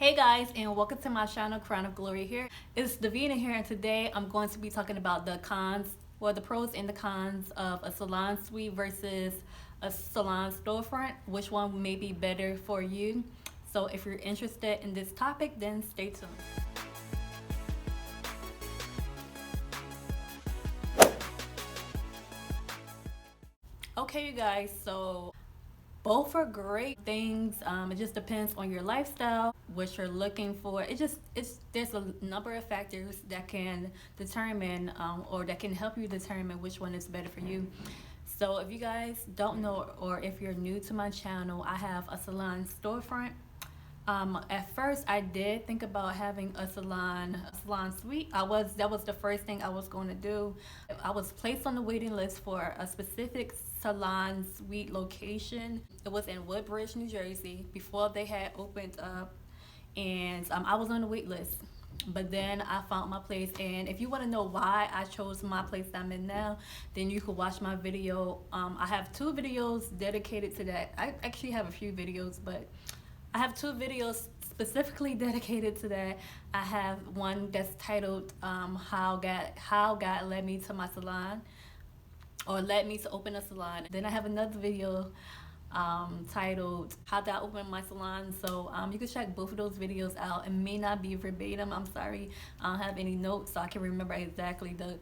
Hey guys, and welcome to my channel, Crown of Glory here. It's Davina here, and today I'm going to be talking about the cons, or the pros and the cons of a salon suite versus a salon storefront. Which one may be better for you? So if you're interested in this topic, then stay tuned. Okay, you guys, so both are great things. It just depends on your lifestyle, what you're looking for. It's there's a number of factors that can determine or that can help you determine which one is better for you. So if you guys don't know, or if you're new to my channel, I have a salon storefront. At first, I did think about having a salon suite. That was the first thing I was going to do. I was placed on the waiting list for a specific salon suite location. It was in Woodbridge, New Jersey, before they had opened up, and I was on the wait list. But then I found my place, and if you want to know why I chose my place I'm in now, then you could watch my video. I have two videos dedicated to that. I actually have a few videos, but I have two videos specifically dedicated to that. I have one that's titled How God Led Me to My Salon, or led me to open a salon. Then I have another video titled How Did I Open My Salon. So you can check both of those videos out. It may not be verbatim, I'm sorry. I don't have any notes so I can remember exactly the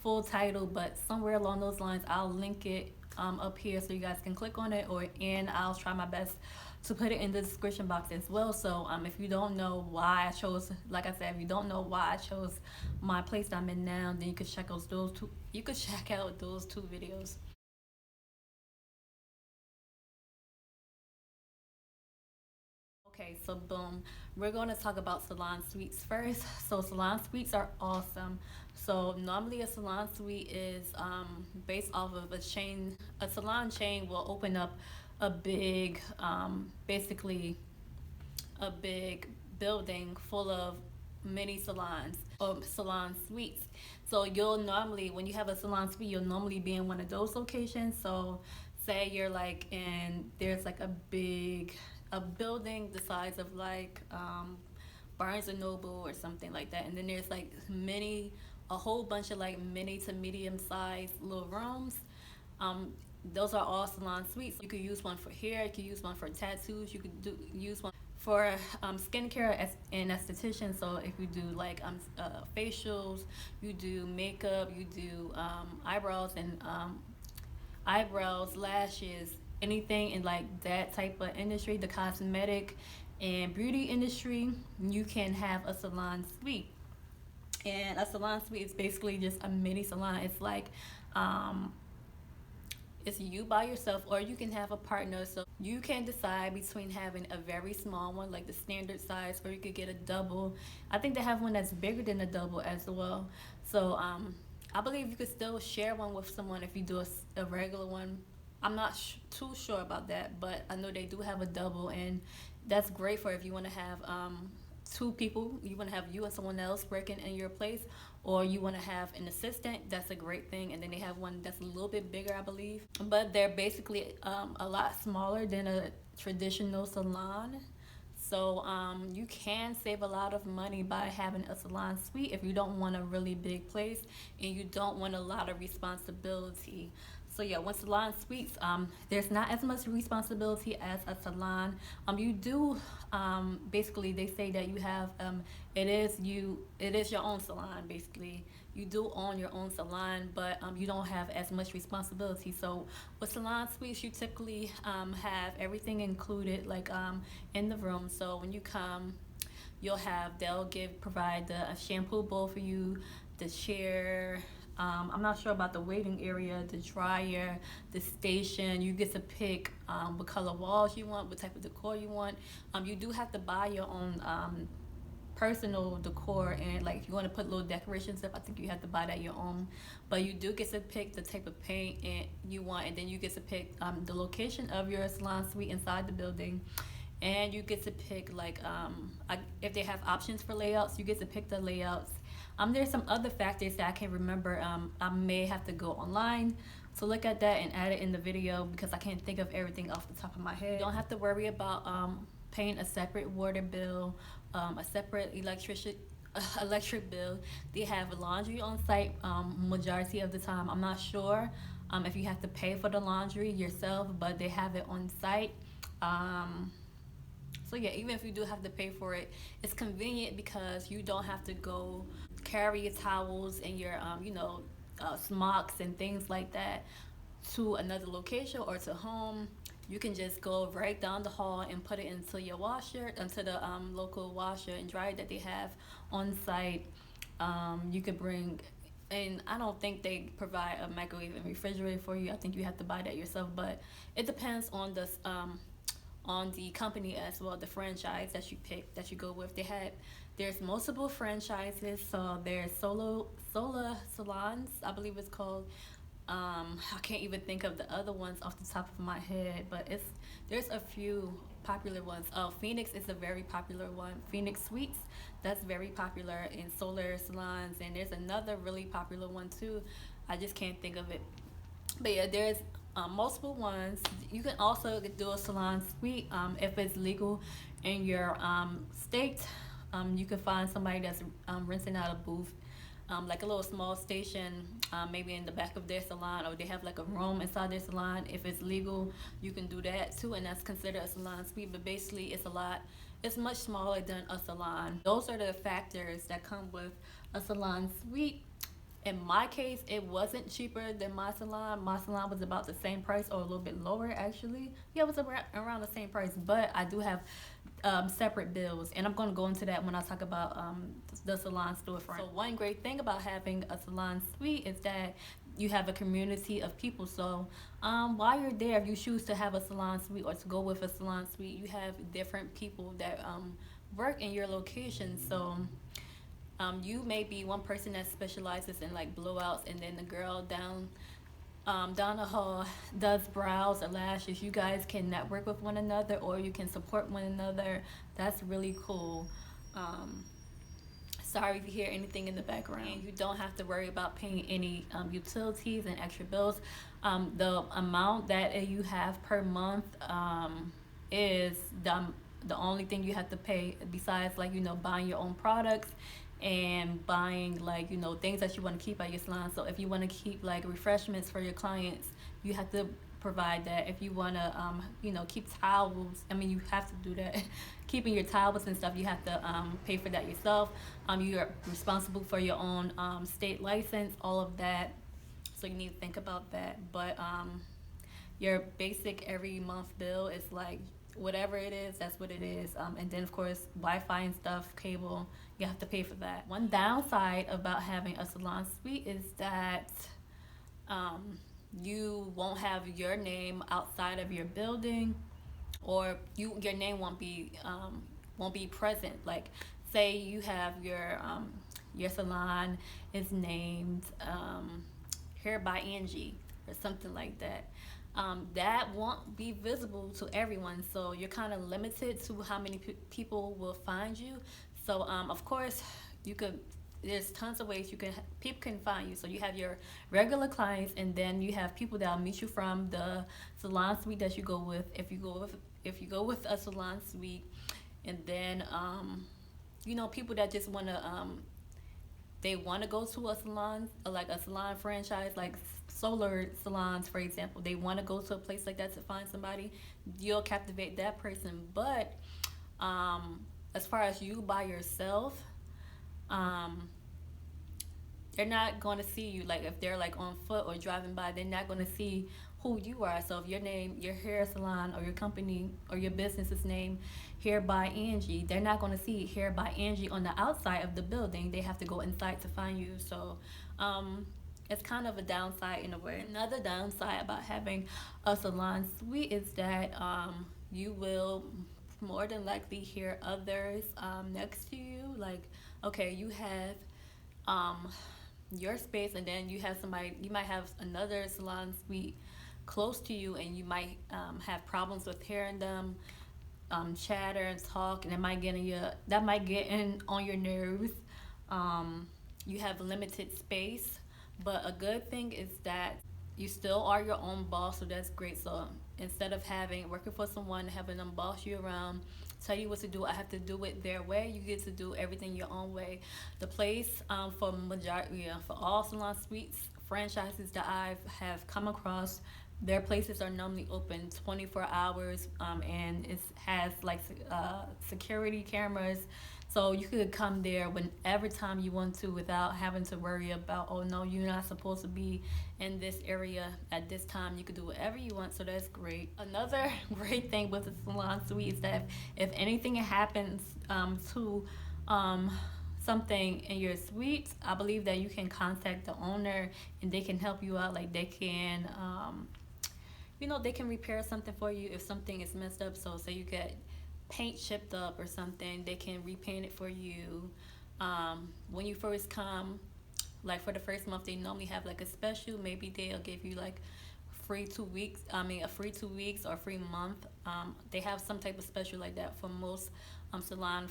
full title, but somewhere along those lines I'll link it up here so you guys can click on it, and I'll try my best to put it in the description box as well. So if you don't know why I chose, like I said, if you don't know why I chose my place I'm in now, then you can check out those two. You could check out those two videos. Okay, so boom, we're going to talk about salon suites first. So salon suites are awesome. So normally a salon suite is based off of a chain. A salon chain will open up a big, basically a big building full of mini salons or salon suites. So you'll normally, when you have a salon suite, you'll normally be in one of those locations. So say you're like in, there's like a building the size of like Barnes and Noble or something like that, and then there's like a whole bunch of like mini to medium sized little rooms. um, those are all salon suites. You could use one for hair, you could use one for tattoos, you could use one for skincare and esthetician. So if you do like facials, you do makeup, you do eyebrows, lashes, anything in like that type of industry, the cosmetic and beauty industry, you can have a salon suite. And a salon suite is basically just a mini salon. It's like it's you by yourself, or you can have a partner. So you can decide between having a very small one, like the standard size, or you could get a double. I think they have one that's bigger than a double as well. So I believe you could still share one with someone if you do a regular one. I'm not too sure about that, but I know they do have a double, and that's great for if you want to have two people. You want to have you and someone else working in your place, or you want to have an assistant. That's a great thing. And then they have one that's a little bit bigger, I believe, but they're basically a lot smaller than a traditional salon. So you can save a lot of money by having a salon suite if you don't want a really big place and you don't want a lot of responsibility. So yeah, with salon suites, there's not as much responsibility as a salon. You do basically, they say that you have it is your own salon. Basically, you do own your own salon, but you don't have as much responsibility. So with salon suites, you typically have everything included, like in the room. So when you come, they'll provide the shampoo bowl for you, the chair. I'm not sure about the waiting area, the dryer, the station. You get to pick what color walls you want, what type of decor you want. You do have to buy your own personal decor, and like if you want to put little decorations up, I think you have to buy that your own. But you do get to pick the type of paint and you want, and then you get to pick the location of your salon suite inside the building. And you get to pick like if they have options for layouts, you get to pick the layouts. There's some other factors that I can't remember. I may have to go online to look at that and add it in the video because I can't think of everything off the top of my head. You don't have to worry about paying a separate water bill, a separate electric bill. They have laundry on site majority of the time. I'm not sure if you have to pay for the laundry yourself, but they have it on site. Um, so yeah, even if you do have to pay for it, it's convenient because you don't have to go carry your towels and your smocks and things like that to another location or to home. You can just go right down the hall and put it into your washer, into the local washer and dryer that they have on site. You could bring, and I don't think they provide a microwave and refrigerator for you. I think you have to buy that yourself, but it depends on the company as well, the franchise that you pick, that you go with. There's multiple franchises. So there's Solar Salons, I believe it's called. I can't even think of the other ones off the top of my head, but there's a few popular ones. Oh, Phoenix is a very popular one. Phoenix Suites, that's very popular in solar salons, and there's another really popular one too. I just can't think of it. But yeah, there's multiple ones. You can also do a salon suite if it's legal in your state. You can find somebody that's renting out a booth, like a little small station, maybe in the back of their salon, or they have like a room inside their salon. If it's legal, you can do that too, and that's considered a salon suite. But basically, it's much smaller than a salon. Those are the factors that come with a salon suite. In my case, it wasn't cheaper than my salon. My salon was about the same price or a little bit lower, actually. Yeah, it was around the same price, but I do have separate bills, and I'm going to go into that when I talk about the salon storefront. So one great thing about having a salon suite is that you have a community of people. So while you're there, if you choose to have a salon suite or to go with a salon suite, you have different people that work in your location. So you may be one person that specializes in like blowouts, and then the girl down the hall does brows or lashes. You guys can network with one another, or you can support one another. That's really cool. Sorry if you hear anything in the background. And you don't have to worry about paying any utilities and extra bills. The amount that you have per month is the only thing you have to pay, besides like buying your own products and buying like things that you want to keep at your salon. So if you want to keep like refreshments for your clients, you have to provide that. If you want to keep towels, I mean, you have to do that. Keeping your towels and stuff, you have to pay for that yourself. You're responsible for your own state license, all of that, so you need to think about that. But your basic every month bill is like whatever it is, that's what it is. And then of course Wi-Fi and stuff, cable, you have to pay for that. One downside about having a salon suite is that you won't have your name outside of your building, or your name won't be present. Like, say you have your salon is named Hair by Angie or something like that. That won't be visible to everyone, so you're kind of limited to how many people will find you. So of course there's tons of ways people can find you. So you have your regular clients, and then you have people that'll meet you from the salon suite that you go with, if you go with a salon suite. And then people that just want to they want to go to a salon, like a salon franchise, like solar salons, for example. They want to go to a place like that to find somebody. You'll captivate that person. But as far as you by yourself, they're not going to see you. Like, if they're like on foot or driving by, they're not going to see who you are. So if your hair salon or your company or your business is named Hair by Angie, they're not going to see Hair by Angie on the outside of the building. They have to go inside to find you. So it's kind of a downside in a way. Another downside about having a salon suite is that you will more than likely hear others next to you. Like, okay, you have your space, and then you might have another salon suite close to you, and you might have problems with hearing them chatter and talk, and that might get in on your nerves. You have limited space, but a good thing is that you still are your own boss, so that's great. So instead of working for someone, having them boss you around, tell you what to do. I have to do it their way. You get to do everything your own way. The place, for majority, for all Salon Suites franchises that I have come across, their places are normally open 24 hours, and it has like security cameras, so you could come there whenever time you want to without having to worry about, oh no, you're not supposed to be in this area at this time. You could do whatever you want, so that's great. Another great thing with the Salon Suite is that if anything happens to something in your suite, I believe that you can contact the owner and they can help you out. Like they can they can repair something for you if something is messed up. So say you get paint chipped up or something, they can repaint it for you. When you first come, like for the first month, they normally have like a special. Maybe they'll give you like free 2 weeks. A free 2 weeks or free month. They have some type of special like that for most salon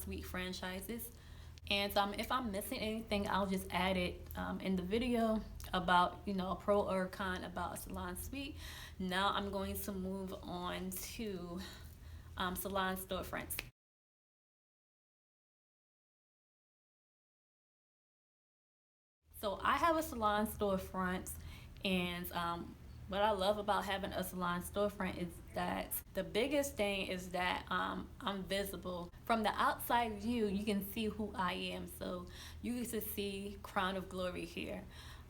suite franchises. And if I'm missing anything, I'll just add it in the video about, a pro or con about a salon suite. Now I'm going to move on to salon storefronts. So I have a salon storefront, and what I love about having a salon storefront is that the biggest thing is that I'm visible. From the outside view, you can see who I am. So you get to see Crown of Glory here.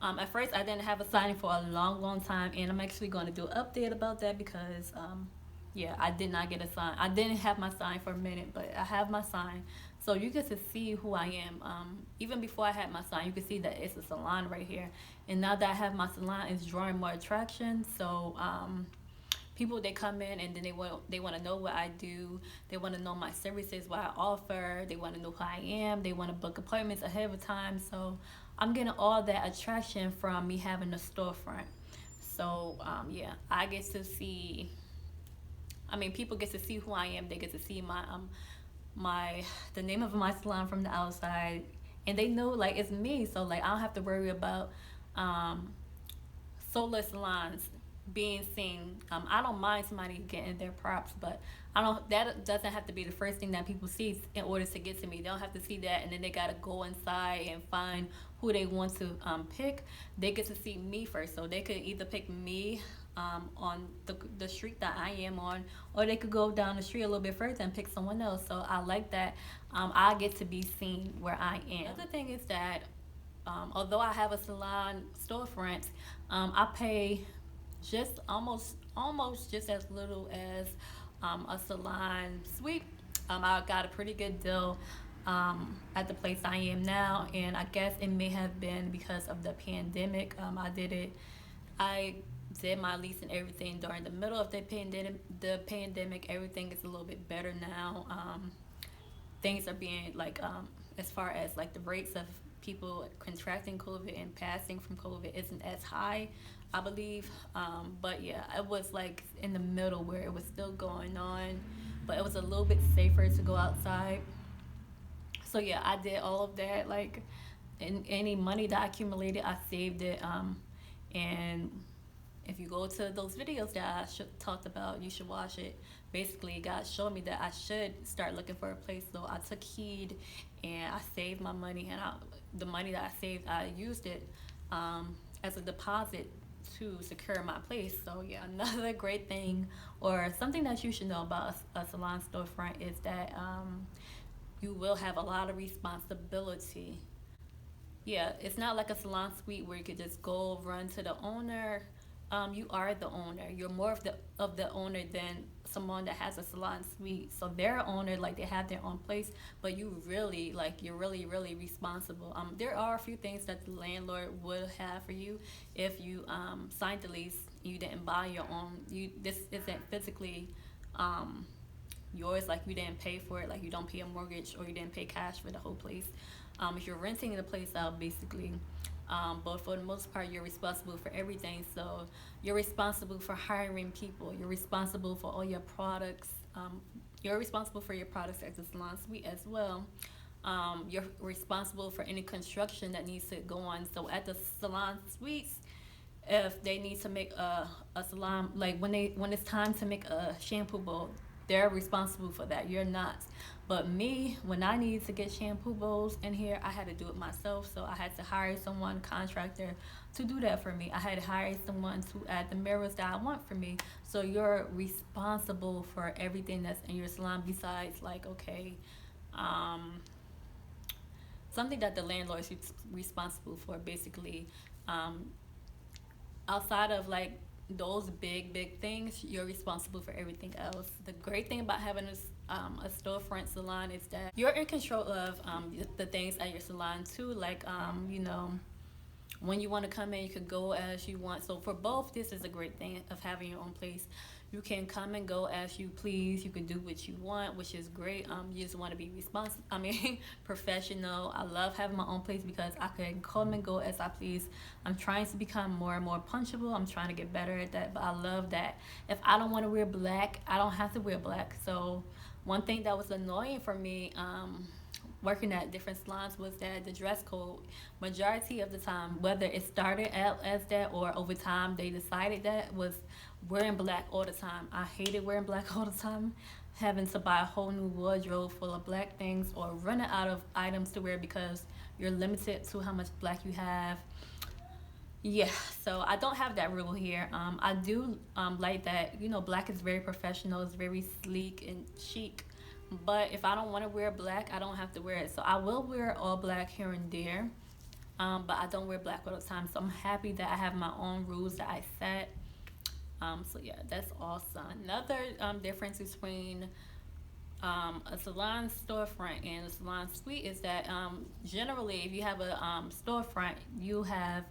At first, I didn't have a sign for a long, long time, and I'm actually going to do an update about that because, I did not get a sign. I didn't have my sign for a minute, but I have my sign. So you get to see who I am. Even before I had my sign, you can see that it's a salon right here. And now that I have my salon, it's drawing more attraction. So people, they come in and then they want to know what I do. They want to know my services, what I offer. They want to know who I am. They want to book appointments ahead of time. So I'm getting all that attraction from me having a storefront. So I get to see. People get to see who I am. They get to see the name of my salon from the outside, and they know like it's me. So like I don't have to worry about solar salons being seen. I don't mind somebody getting their props, but I don't. That doesn't have to be the first thing that people see in order to get to me. They don't have to see that, and then they gotta go inside and find who they want to pick. They get to see me first, so they could either pick me on the street that I am on, or they could go down the street a little bit further and pick someone else. So I like that. I get to be seen where I am. Another thing is that although I have a salon storefront, I pay just almost just as little as a salon suite. I got a pretty good deal at the place I am now, and I guess it may have been because of the pandemic. I did my lease and everything during the middle of the pandemic. Everything is a little bit better now. Things are being like as far as like the rates of people contracting COVID and passing from COVID isn't as high, I believe. But yeah, it was like in the middle where it was still going on, but it was a little bit safer to go outside. So yeah, I did all of that. Like, in any money that I accumulated, I saved it. And if you go to those videos that I talked about, you should watch it. Basically, God showed me that I should start looking for a place. So I took heed and I saved my money. And the money that I saved, I used it as a deposit to secure my place. So yeah, another great thing or something that you should know about a salon storefront is that you will have a lot of responsibility. Yeah, it's not like a salon suite where you could just go run to the owner. You are the owner. You're more of the owner than someone that has a salon suite. So they're an owner, like they have their own place, but you're really responsible. There are a few things that the landlord would have for you if you signed the lease. You didn't buy your own. This isn't physically yours. Like you didn't pay for it. Like you don't pay a mortgage or you didn't pay cash for the whole place. If you're renting the place out, basically. But for the most part, you're responsible for everything. So you're responsible for hiring people. You're responsible for all your products. You're responsible for your products at the salon suite as well. You're responsible for any construction that needs to go on. So at the salon suites, if they need to make a salon, like when it's time to make a shampoo bowl, they're responsible for that. You're not. But me, when I needed to get shampoo bowls in here, I had to do it myself. So I had to hire someone, contractor, to do that for me. I had to hire someone to add the mirrors that I want for me. So you're responsible for everything that's in your salon besides, like, okay, um, something that the landlord is responsible for, basically. Um, Outside of like those big things, you're responsible for everything else. The great thing about having a storefront salon is that you're in control of the things at your salon too, like when you want to come in, you could go as you want. So for both, this is a great thing of having your own place. You can come and go as you please. You can do what you want, which is great. You just want to be responsible. I mean, professional. I love having my own place because I can come and go as I please. I'm trying to become more and more punchable. I'm trying to get better at that. But I love that if I don't want to wear black, I don't have to wear black. So one thing that was annoying for me, working at different salons, was that the dress code, majority of the time, whether it started out as that or over time they decided that, was wearing black all the time. I hated wearing black all the time, having to buy a whole new wardrobe full of black things or running out of items to wear because you're limited to how much black you have. Yeah, so I don't have that rule here. I do like that, black is very professional, it's very sleek and chic. But if I don't want to wear black, I don't have to wear it. So I will wear all black here and there, but I don't wear black all the time. So I'm happy that I have my own rules that I set. So yeah, that's awesome. Another difference between a salon storefront and a salon suite is that generally, if you have a storefront, you have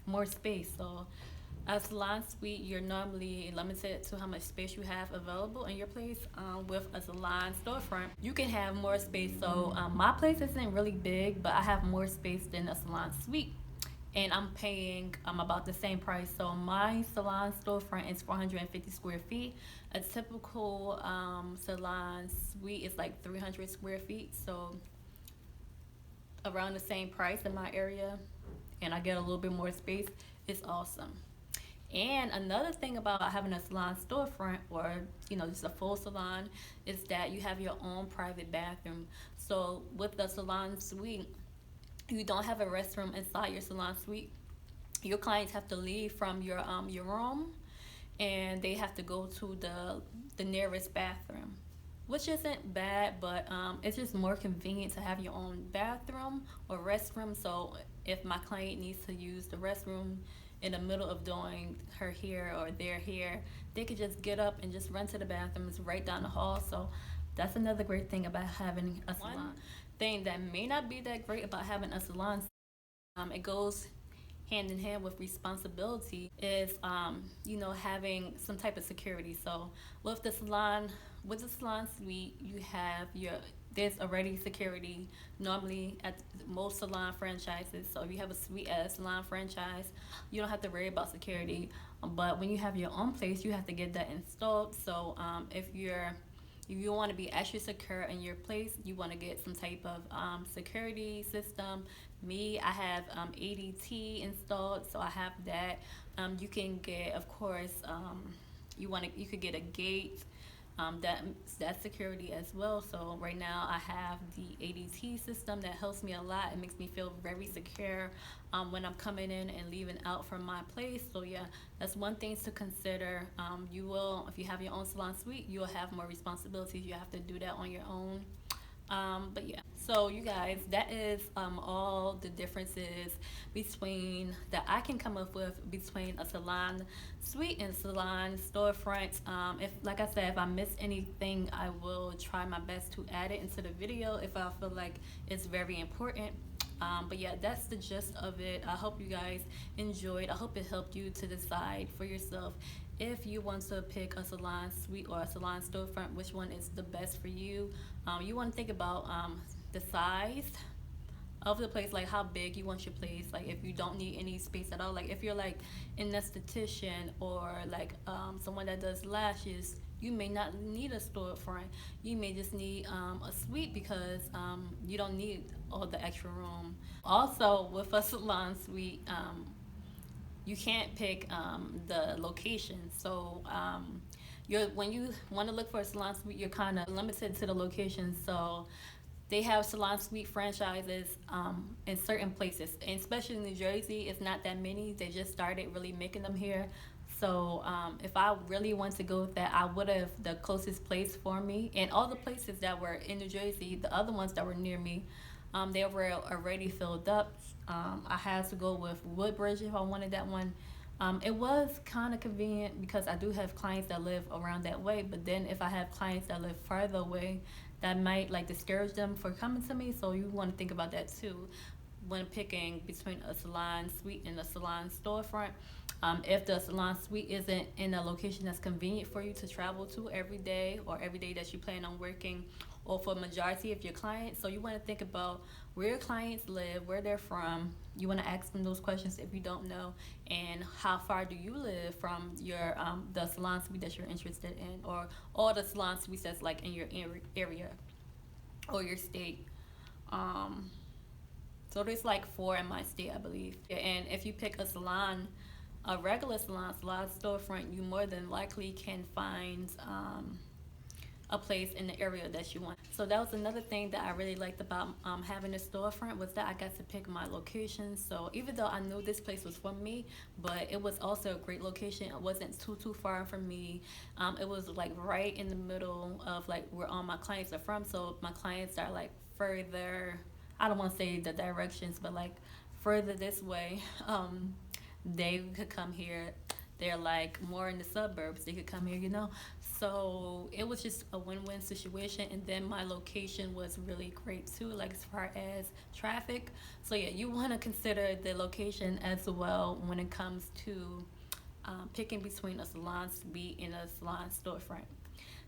more space. So a salon suite, you're normally limited to how much space you have available in your place. With a salon storefront, you can have more space. So my place isn't really big, but I have more space than a salon suite. And I'm paying about the same price. So my salon storefront is 450 square feet. A typical salon suite is like 300 square feet. So around the same price in my area, and I get a little bit more space. It's awesome. And another thing about having a salon storefront, or just a full salon, is that you have your own private bathroom. So with the salon suite, you don't have a restroom inside your salon suite. Your clients have to leave from your room, and they have to go to the nearest bathroom, which isn't bad, but it's just more convenient to have your own bathroom or restroom. So if my client needs to use the restroom in the middle of doing her hair or their hair, they could just get up and just run to the bathroom. It's right down the hall. So that's another great thing about having a salon. One thing that may not be that great about having a salon, it goes hand in hand with responsibility, is having some type of security. So with the salon suite, you have there's already security normally at most salon franchises. So if you have a suite at a salon franchise, you don't have to worry about security. But when you have your own place, you have to get that installed. So if you want to be extra secure in your place, you want to get some type of security system. I have ADT installed, so I have that. You can get, of course, you could get a gate. That's security as well. So right now I have the ADT system that helps me a lot. It makes me feel very secure when I'm coming in and leaving out from my place. So yeah, that's one thing to consider. If you have your own salon suite, you'll have more responsibilities. You have to do that on your own. But yeah, so you guys, that is all the differences that I can come up with between a salon suite and salon storefront. If, like I said, if I miss anything, I will try my best to add it into the video if I feel like it's very important. But yeah, that's the gist of it. I hope you guys enjoyed. I hope it helped you to decide for yourself if you want to pick a salon suite or a salon storefront, which one is the best for you. You want to think about the size of the place, like how big you want your place. Like if you don't need any space at all, like if you're like an esthetician or like someone that does lashes, you may not need a storefront. You may just need a suite because you don't need all the extra room. Also, with a salon suite, you can't pick the location. So when you want to look for a salon suite, you're kind of limited to the location. So they have salon suite franchises in certain places, and especially in New Jersey, it's not that many. They just started really making them here. So if I really want to go with that, I would have the closest place for me, and all the places that were in New Jersey, the other ones that were near me, they were already filled up. I had to go with Woodbridge if I wanted that one. It was kind of convenient because I do have clients that live around that way, but then if I have clients that live farther away, that might like discourage them for coming to me. So you want to think about that too when picking between a salon suite and a salon storefront. If the salon suite isn't in a location that's convenient for you to travel to every day, or every day that you plan on working, or for majority of your clients, so you want to think about where your clients live, where they're from. You want to ask them those questions if you don't know, and how far do you live from your the salon suite that you're interested in, or all the salon suites that's like in your area or your state. So there's like 4 in my state, I believe. And if you pick a salon, a regular salon storefront, you more than likely can find a place in the area that you want. So that was another thing that I really liked about having a storefront, was that I got to pick my location. So even though I knew this place was for me, but it was also a great location. It wasn't too far from me. It was like right in the middle of like where all my clients are from. So my clients are like further, I don't want to say the directions, but like further this way. They could come here. They're like more in the suburbs. They could come here, you know. So it was just a win-win situation. And then my location was really great too, like as far as traffic. So yeah, you want to consider the location as well when it comes to picking between a salon suite and a salon storefront.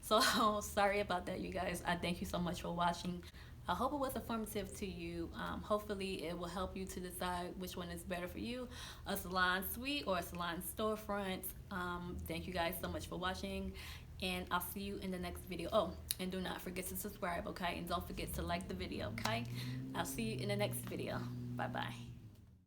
So sorry about that, you guys. I thank you so much for watching. I hope it was informative to you. Hopefully it will help you to decide which one is better for you, a salon suite or a salon storefront. Thank you guys so much for watching, and I'll see you in the next video. Oh, and do not forget to subscribe, okay? And don't forget to like the video, okay? I'll see you in the next video. Bye-bye.